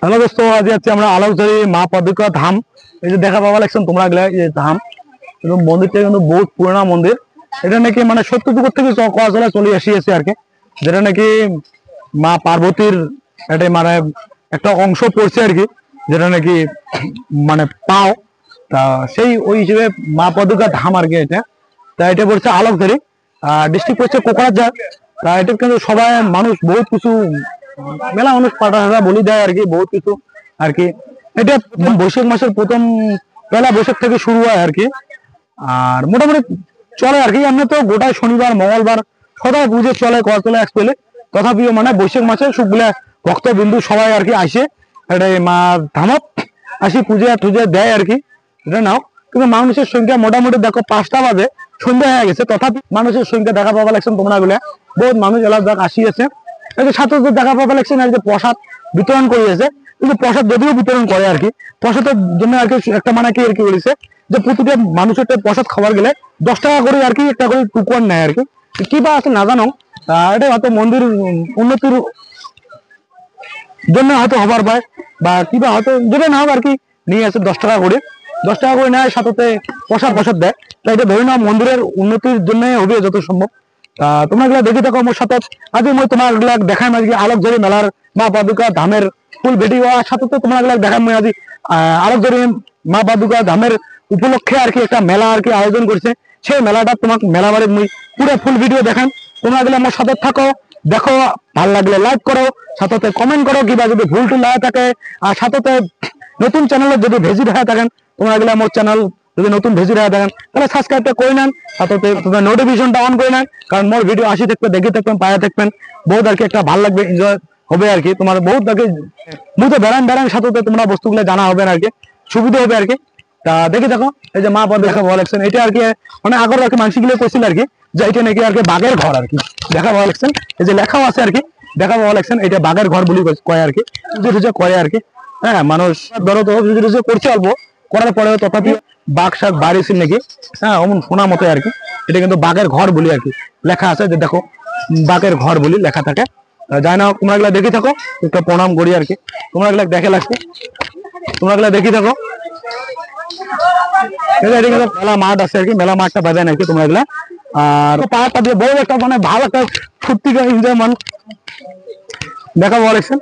Hello দোস্ত, আজ যাচ্ছি আমরা আলোকঝারি মা পাদুকা ধাম। এই যে দেখা পাওয়া লাগছেন তোমরা এই ধাম, কিন্তু মন্দিরটা কিন্তু বহুত পুরোনো মন্দির। এটা নাকি মানে সত্যযুগ থেকে চলে আসিয়েছে আর কি, যেটা নাকি মা পার্বতীর এটা মানে একটা অংশ পড়ছে আর কি, যেটা নাকি মানে পাও তা সেই ওই হিসেবে মা পাদুকা ধাম আর কি এটা। তা এটা পড়ছে আলোকঝারি, ডিস্ট্রিক্ট পড়ছে কোকরাঝার। তা এটা কিন্তু সবাই মানুষ বহুত কিছু মেলা মানুষ পাটা বলি দেয় আর কি, বহুত কিছু আর কি। এটা বৈশাখ মাসের প্রথম পয়লা বৈশাখ থেকে শুরু হয় আর কি, আর মোটামুটি চলে আর কি। এমনি তো গোটায় শনিবার মঙ্গলবার সবাই পুজো চলে করতলা এক্সপেলে, তথাপিও মানে বৈশাখ মাসে সবগুলা ভক্তবিন্দু সবাই আর কি আসে এটা মা ধামত আসি পূজা টুজা দেয় আর কি। এটা নাও, কিন্তু মানুষের সংখ্যা মোটামুটি দেখো 5টা বাজে সন্ধ্যা হয়ে গেছে, তথাপি মানুষের সংখ্যা দেখা পাওয়া লাগছেন তোমরা গুলা, বহুত মানুষ এলাকা আসিয়েছে। সাথে দেখা পাওয়া লাগছে না যে প্রসাদ বিতরণ করিয়েছে, কিন্তু প্রসাদ যদিও বিতরণ করে আর কি, প্রসাদের জন্য আর কি একটা মানে কি আর কি বলেছে যে প্রতিটা মানুষের প্রসাদ খাবার গেলে 10 টাকা করে আর কি একটা করে টুকন নেয় আর কি। কি বা আছে না জানো, এটা হয়তো মন্দির উন্নতির জন্য হয়তো হবার পায়, বা কিবা হয়তো যেটা না হোক আর কি নিয়ে আসে 10 টাকা করে, 10 টাকা করে নেয়, সাথে প্রসাদ দেয়। তাই এটা ধরে নাও মন্দিরের উন্নতির জন্য হবে যত সম্ভব। তোমরা গুলা দেখি থাকো আমার সাথে। আজ মই তোমার গুলা দেখাই আজকে আলোকঝারি মেলার মা পাদুকা ধামের ফুল ভেটি হওয়ার সাথে তো তোমরা গুলা দেখাই মই আজি আলোকঝারি মা পাদুকা ধামের উপলক্ষে আর কি একটা মেলা আর কি আয়োজন করছে। সেই মেলাটা তোমাকে মেলা বাড়ির মুই পুরো ফুল ভিডিও দেখান। তোমরা গুলা আমার সাথে থাকো, দেখো, ভালো লাগলে লাইক করো, সাথে কমেন্ট করো, কিবা যদি ভুল টুল লাগে থাকে, আর সাথে নতুন চ্যানেলে যদি ভেজি দেখা থাকেন তোমরা গেলে আমার চ্যানেল যদি নতুন ভেজি দেখা থাকেন তাহলে সাবস্ক্রাইবটা করে নেন, সাথে নোটিফিকেশনটা অন করে নেন, কারণ মোর ভিডিও আসি থাকবে, দেখে থাকবেন, পায়ে থাকবেন, বহুত আর কি একটা ভালো লাগবে, এনজয় হবে আর কি। তোমার বহুত আর কি মুই তো বেড়ান সাথে তোমরা বস্তুগুলো জানা হবে আর কি, সুবিধা হবে আর কি। তা দেখে দেখো এই যে মা পদ দেখা ভালো লাগছেন, এটা আর কি মানে আগর আর কি মানসিকগুলো করছিল আর কি, যে এটা নাকি আর কি বাঘের ঘর আর কি দেখা ভালো লাগছেন। এই যে লেখাও আছে আর কি, দেখা ভালো লাগছেন, এটা বাঘের ঘর বলি কয় আর কি, পুজো করে আর কি। হ্যাঁ, মানুষ ধরো তো পুজো করছে অল্প, করার পরেও তথাপি বাঘ শাক বাড়িয়েছিল নাকি, হ্যাঁ অমন শোনা মতো আর কি। এটা কিন্তু বাঘের ঘর বলি আর কি লেখা আছে, যে দেখো বাঘের ঘর বলি লেখা থাকে। যাই না তোমরা গুলা দেখি থাকো, একটা প্রণাম করি আর কি। তোমরা গুলা দেখে লাগছে, তোমরা গুলা দেখি থাকো। মেলা মাঠ আছে আর কি, মেলা মাঠটা বাজায় নাকি তোমরা এগুলা। আর পাহাড়টা দিয়ে বড় একটা মানে ভালো একটা ফুর্তি করে এনজয় মান দেখা ভালো লাগছে।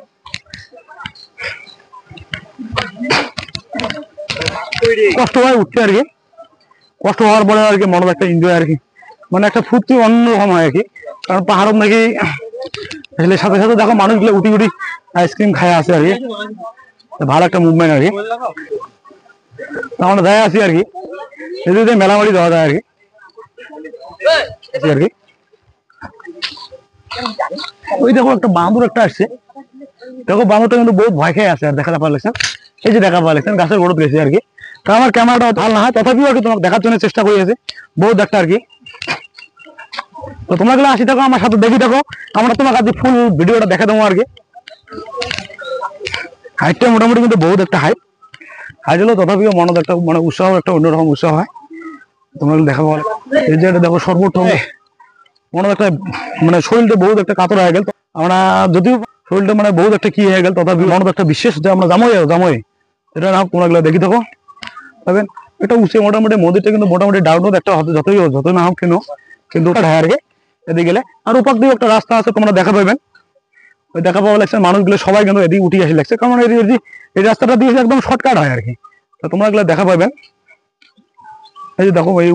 কষ্ট হয় উঠতে আর কি, কষ্ট হওয়ার পরে আর কি মনে একটা এনজয় আর কি, মানে একটা ফুর্তি অন্যরকম হয় আর কি। কারণ পাহাড়ত নাকি সাথে দেখো মানুষগুলো উঠি আইসক্রিম খায় আছে আর কি, ভালো একটা মুভমেন্ট আর কি। আমরা যাই আছি আর কি, এদিকে মেলামারি যাওয়া যায় আর কি আর কি। ওই দেখো একটা বাঁদর একটা আসছে, দেখো বাঁদরটা কিন্তু বহুত ভয় খেয়ে আছে আর দেখা পাওয়া লাগছে। এই যে দেখা পাওয়া লাগছেন গাছের গোড়ত গেছে আর কি। তা আমার ক্যামেরাটা ভালো না হয়, তথাপিও আর কি তোমাকে দেখার জন্য চেষ্টা করে আছে বহুত একটা আর কি। তো তোমরা গুলো আসি থাকো আমার সাথে, দেখি থাকো, আমরা তোমার কাছে ফুল ভিডিওটা দেখা দেবো আর কি। হাইটটা মোটামুটি কিন্তু বহুত একটা হাইট হলো, তথাপিও মনে একটা মানে উৎসাহ একটা অন্যরকম উৎসাহ হয়। তোমরা দেখা পাওয়া এই যে এটা দেখো সর্বোচ্চ মনে একটা মানে শরীরটা বহুত একটা কাতর হয়ে গেল। আমরা যদিও শরীরটা মানে বহুত একটা কি হয়ে গেল, তথাপি মনে একটা বিশ্বাস যে আমরা জামই এটা না তোমরা গুলো দেখি থাকো পাবেন। এটা উঁচে মোটামুটি মন্দিরটা কিন্তু মোটামুটি ডাউন একটা হবে, যতই না হোক কেন কিন্তু আর কি এদিকে গেলে। আর উপাক দিয়ে একটা রাস্তা আছে তোমরা দেখা পাবেন, ওই দেখা পাওয়া লাগছে মানুষগুলো সবাই কিন্তু এদিকে উঠে আসি লাগছে, কারণ এই রাস্তাটা দিয়ে একদম শর্টকাট হয় আর কি। তো তোমরা এগুলো দেখা পাবেন। এই যে দেখো এই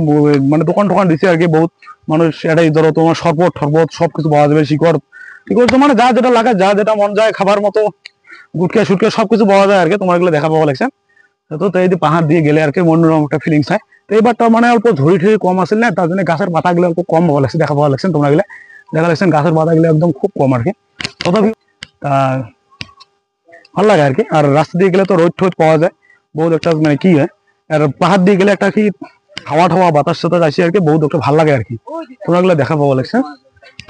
মানে দোকান টোকান দিচ্ছে আর কি, বহুত মানুষ এটাই ধরো তোমার শরবত সবকিছু পাওয়া যাবে, শিকড় মানে যা যেটা লাগে, যা যেটা মন যায় খাবার মতো, গুটকা সুটকা সবকিছু পাওয়া যায় আর কি। তোমার এগুলো দেখা পাওয়া লাগছে। তো এই যে পাহাড় দিয়ে গেলে আর কি মনোরম একটা ফিলিংস হয়। তো এবারটা মানে অল্প ঝড়ি কম আসলে না, তার জন্য গাছের পাতা গুলো অল্প কম পাওয়া লাগছে, দেখা পাওয়া লাগছে। তোমরা গেলে দেখা লাগছেন গাছের পাতা গুলো একদম খুব কম আর কি, তথাপি ভালো লাগে আর কি। আর রাস্তা দিয়ে গেলে তো রোদ টোদ পাওয়া যায় বহুত একটা, মানে কি হয়, আর পাহাড় দিয়ে গেলে একটা কি হাওয়া ঠাওয়া বাতাস সাথে আসি আর কি, বহুত একটা ভালো লাগে আর কি। তোমরা গুলো দেখা পাওয়া লাগছে।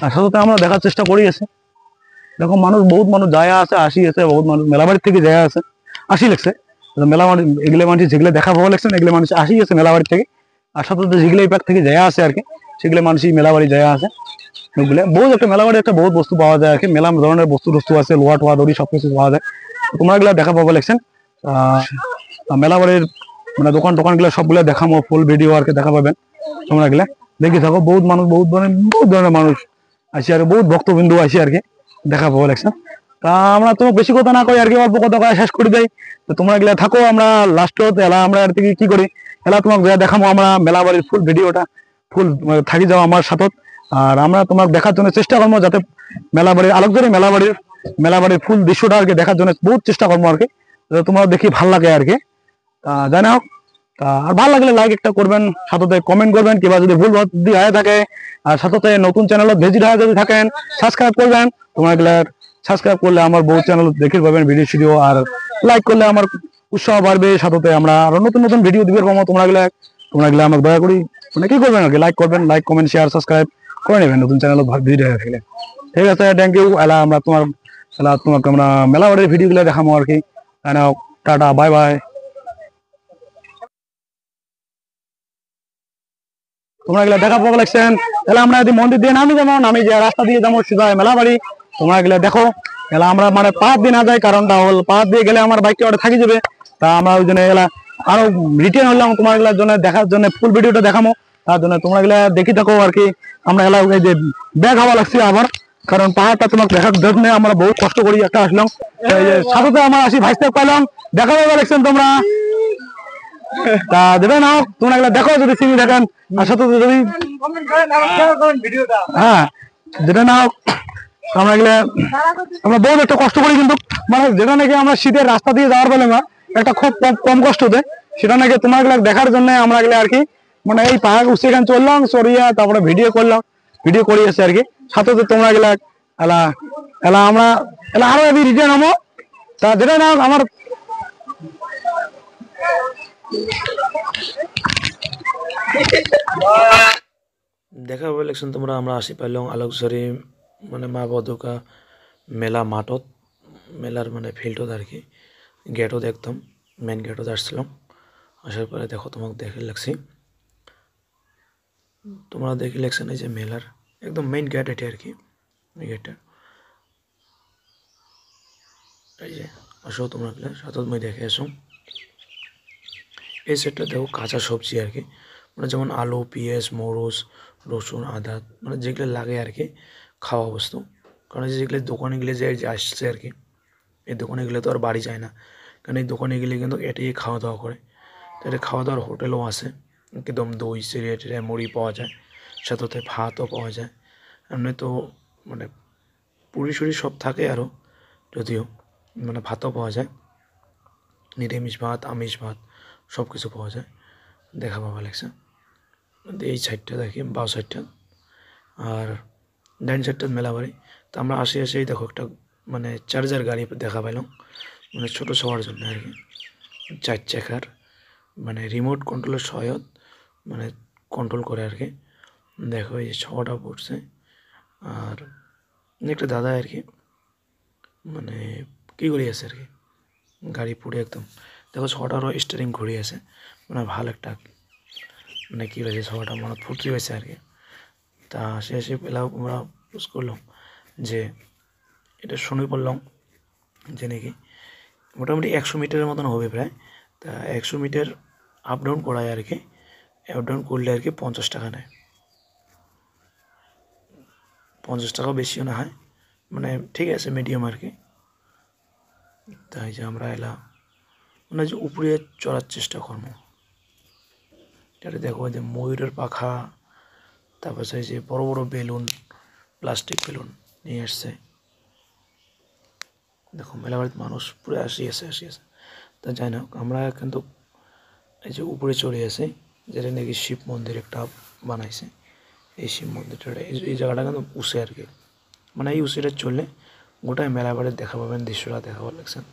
আর সাথে আমরা দেখার চেষ্টা করি আছে, দেখো বহুত মানুষ যায় আছে আসি আছে, বহুত মানুষ মেলাবাড়ির থেকে যায় আছে আসি লাগছে। মেলাবাড়ি এগুলো মানুষ যেগুলো দেখা পাওয়া লাগছে এগুলো মানুষ আসি আছে মেলাবাড়ির থেকে, আর সাথে যেগুলো এই পাক থেকে যায় আছে আর কি, সেগুলো মানুষই মেলাবাড়ি যায় আছে। ওগুলো বহুত একটা মেলাবাড়ি একটা বহুত বস্তু পাওয়া যায় আর কি, মেলা ধরনের বস্তু আছে, লোহা টোয়া দড়ি সবকিছু পাওয়া যায়। তোমরা এগুলা দেখা পাবো লাগছেন মেলা বাড়ির মানে দোকান টোকানগুলো সবগুলো দেখাবো, ফুল ভিডিও আর কি দেখা পাবেন। তোমরা এগুলা দেখি থাকো, বহুত মানুষ বহুত ধরনের মানুষ আসি আর বহুত ভক্তবিন্দু আসি আর কি দেখা পাবো লাগছেন। তা আমরা তো বেশি কথা না কই আর কি, অল্প কথা কয়ে শেষ করে দেয়। তো তোমরা এগুলা থাকো, আমরা লাস্টত এলা আমরা আর কি করি এলা তোমাকে দেখাবো আমরা মেলা বাড়ির ফুল ভিডিওটা, ফুল থাকি যাও আমার সাথে। আর আমরা তোমাকে দেখার জন্য চেষ্টা করবো যাতে মেলা বাড়ির আলোকজনী মেলা বাড়ির ফুল দৃশ্যটা আর কি দেখার জন্য বহুত চেষ্টা করবো আর কি, যাতে তোমরা দেখি ভাল লাগে আর কি। জানা হোক আর ভালো লাগলে লাইক একটা করবেন, সাথে কমেন্ট করবেন, কিংবা যদি ভুল ভ্রান্তি হয়ে থাকে আর সাথে নতুন চ্যানেলত ভিজিট হয়ে যদি থাকেন সাবস্ক্রাইব করবেন। তোমরা এগুলা সাবস্ক্রাইব করলে আমার বহু চ্যানেল দেখে পাবেন ভিডিও, আর লাইক করলে আমার উৎসাহ বাড়বে, সাথে আমরা আরো নতুন নতুন ভিডিও দিবে পাবো। তোমরা এগুলা আমাকে দয়া করি মানে কি করবেন আর কি, লাইক করবেন, লাইক কমেন্ট শেয়ার সাবস্ক্রাইব করে নেবেন নতুন চ্যানেলত ভিডিও হয়ে থাকলে। ঠিক আছে, থ্যাংক ইউ। আমরা তোমাকে আমরা মেলা বাড়ির ভিডিওগুলো দেখাবো আর কি। Tata, bye bye. তোমরা এগুলা দেখা পাবো লাগছেন। তাহলে আমরা যদি মন্দির দিয়ে নামি যে রাস্তা দিয়ে যাবো সোজা মেলা বাড়ি, তোমরা এগুলা দেখো। এলা আমরা মানে পাহাড় দিয়ে না যাই, কারণটা হল পাহাড় দিয়ে গেলে আমার বাইকটা ওটা থাকি যাবে। তা আমরা ওই জন্য এগুলা আরো রিটার্ন হলাম তোমার এগুলার জন্য দেখার জন্য, ফুল ভিডিওটা দেখাবো তার জন্য। তোমরা এগুলা দেখি থাকো আর কি। আমরা এলা এই যে ব্যাগ হওয়া লাগছে আবার, কারণ পাহাড়টা তোমাকে দেখার জন্য আমরা বহুত কষ্ট করি একটা আসলাম। এই যে সাথে আমার আসি ভাইস্তে পাইলাম, দেখা পাবো লাগছেন তোমরা। তা দেবে না তোমরা এগুলা দেখো যদি চিনি দেখেন, আর সাথে যদি হ্যাঁ যেটা না আমরা এগুলা আমরা বহুত একটা কষ্ট করি, কিন্তু মানে যেটা নাকি আমরা শীতের রাস্তা দিয়ে যাওয়ার ফলে না একটা খুব কম কষ্ট দেয়, সেটা নাকি তোমার এগুলা দেখার জন্য আমরা এগুলা আর কি মানে এই পাহাড় উঠে এখানে চললাম চড়িয়া, তারপরে ভিডিও করি আছে আর কি। সাথে তোমরা এগুলা এলা এলা আমরা এলা আরো রিটার্ন হবো। তা যেটা না আমার দেখা পাব লাগছোন তোমরা আমরা আসি পাইলং আলোকঝৰী মানে মা বদুকা মেলা মাঠত, মেলার মানে ফিল্ডত আর কি, গেটত একদম মেন গেটত আসছিলাম। আসার পরে দেখো তোমাকে দেখে লাগছি, তোমরা দেখে লাগছেন এই যে মেলার একদম মেইন গেট এটি আর কি। এই গেটটা এই যে আসো তোমরা সাথে মই দেখে আসো। এই সেটটা দেখো কাঁচা সবজি আর কি, মানে যেমন আলু, পেঁয়াজ, মরিচ, রসুন, আদা, মানে যেগুলো লাগে আর কি খাওয়া বস্তু। কারণ যেগুলো দোকানে গেলে যে আসছে আর কি, এই দোকানে গেলে তো আর বাড়ি যায় না, কারণ এই দোকানে গেলে কিন্তু এটাই খাওয়া দাওয়া করে। তো এটা খাওয়া দাওয়ার হোটেলও আছে, একদম দই চিড়ে টিড়ে মুড়ি পাওয়া যায়, সাথে ভাতও পাওয়া যায়। এমনি তো মানে পুরি সুরি সব থাকে আরও, যদিও মানে ভাতও পাওয়া যায়, নিরামিষ ভাত আমিষ ভাত সব কিছু পাওয়া যায়। দেখা পাওয়া লাগছে এই সাইডটা দেখি, বাও সাইডটা, আর ডাইন সাইডটা মেলা বাড়ি। তো আমরা আসেই দেখো একটা মানে চার্জার গাড়ি দেখা পাইলাম, মানে ছোটো সবার জন্য আর কি, 4 চাকার, মানে রিমোট কন্ট্রোলের সহায়ত মানে কন্ট্রোল করে আর কি। দেখো এই যে ছটা পড়ছে, আর একটা দাদা আর কি মানে কী করি আছে আর কি, গাড়ি পুড়ে একদম দেখো ছটারও স্টারিং ঘুরে আছে, মানে ভালো একটা মানে কী রয়েছে ছটা মনে ফুর্তি হয়েছে আর কি। তা শেষে পেলাম আমরা বুঝ করলাম যে এটা শুনে পড়লাম যে নাকি মোটামুটি 100 মিটারের মতন হবে প্রায়। তা 100 মিটার আপ ডাউন করায় আর কি, আপ ডাউন করলে আর কি 50 টাকা নেয়, 50 টাকাও বেশিও না হয়, মানে ঠিক আছে মিডিয়াম আর কি। তাই যে আমরা এলাম মানে যে উপরে চড়ার চেষ্টা করবো। এটা দেখো যে ময়ূরের পাখা, তারপর সেই যে বড় বড় বেলুন, প্লাস্টিক বেলুন নিয়ে আসছে। দেখো মেলা বাড়িতে মানুষ পুরো আসিয়েছে। তা যাই না আমরা কিন্তু এই যে উপরে চলে আসি, যেটা নাকি শিব মন্দির একটা বানাইছে। এই শিব মন্দিরটা এই জায়গাটা কিন্তু উঁচে আর কি, মানে এই উঁচুটা চললে গোটাই মেলা বাড়ির দেখা পাবেন, দৃশ্যটা দেখা পাওয়া লাগছেন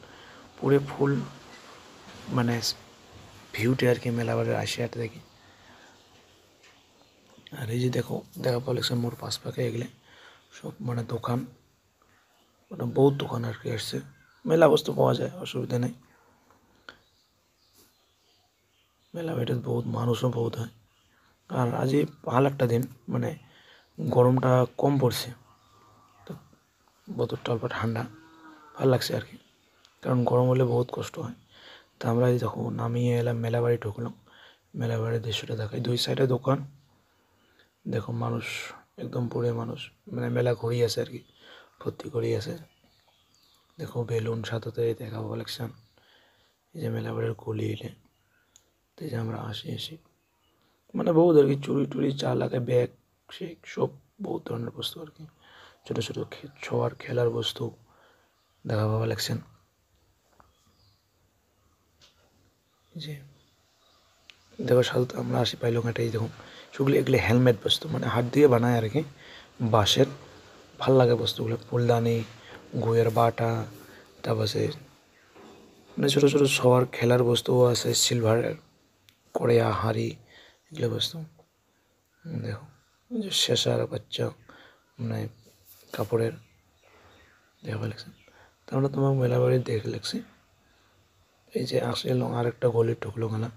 পুরো ফুল মানে ভিউটে আর কি মেলা বাড়ির আসিয়াতে দেখি। আর এই যে দেখো দেখা পাওয়া লাগছে মোর পাশ পাকে এগুলো সব মানে দোকান, মানে বহুত দোকান আর কি আসছে, মেলা বস্তু পাওয়া যায়, অসুবিধা নেই। মেলা বাড়িতে বহুত মানুষও বহুত হয়। আর আজ ভালো একটা দিন, মানে গরমটা কম পড়ছে, তো বোতলটা অল্প ঠান্ডা, ভালো লাগছে আর কি। কারণ গরম হলে বহুত কষ্ট হয়। তা আমরা এই দেখো নামিয়ে এলাম, মেলাবাড়ি ঢুকলাম। মেলাবাড়ির দৃশ্যটা দেখাই, 2 সাইডে দোকান। দেখো মানুষ, একদম পুরে মানুষ, মানে মেলা ঘুরি আছে আর কি, ভর্তি করি আছে। দেখো বেলুন সাথে দেখাবো কালেকশন। এই যে মেলাবাড়ির গলি এলে, তো এই যে আমরা আসি মানে বহুত আর কি, চুরি টুরি চা লাগে, ব্যাগ শেক সব বহুত ধরনের বস্তু আর কি, ছোটো ছোটো ছোঁয়ার খেলার বস্তু দেখাবো কালেকশন। যে দেখো সাধারণত আমরা আসি পাইলাম একটা, এই দেখুন সেগুলি এগুলি হেলমেট বস্তু, মানে হাত দিয়ে বানায় আর কি, বাঁশের। ভাল লাগে বস্তুগুলো, ফুলদানি, গুয়ের বাটা, তারপরে মানে ছোটো ছোটো সবার খেলার বস্তুও আছে, সিলভারের কড়াইয়া হাঁড়ি, এগুলো বস্তু। দেখো এই যে শেষার বাচ্চা, মানে কাপড়ের দেখা লাগছে। তারপরে তোমার মেলাবাড়ি দেখে লাগছে। এই যে আসলে আর একটা গলি ঢুকলো না,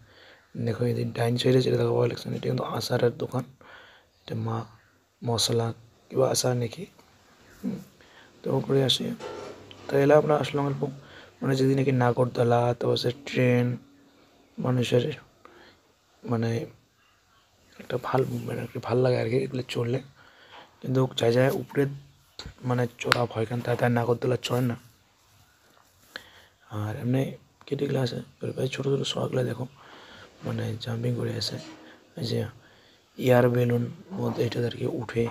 দেখো এই ডাইন সাইডে যেটা দেখা পাওয়া লাগছে, এটা কিন্তু আচারের দোকান। এটা মশলা কিবা আচার নাকি, তো করে আসি। তো এলা আমরা আসলাম অল্প, মানে যদি নাকি নাগরদোলা, তারপর ট্রেন, মানুষের মানে একটা মানে আর কি ভাল লাগে আর কি এগুলো চললে। কিন্তু যায় উপরে মানে চড়া ভয়, কারণ তাই নাগরদোলা চড়ে না। আর এমনি কেটেগুলো আছে ছোটো ছোটো শখগুলো দেখো, মানে জাম্পিং করে আছে। এই যে এয়ার বেলুন মধ্যে এটা আর কি উঠে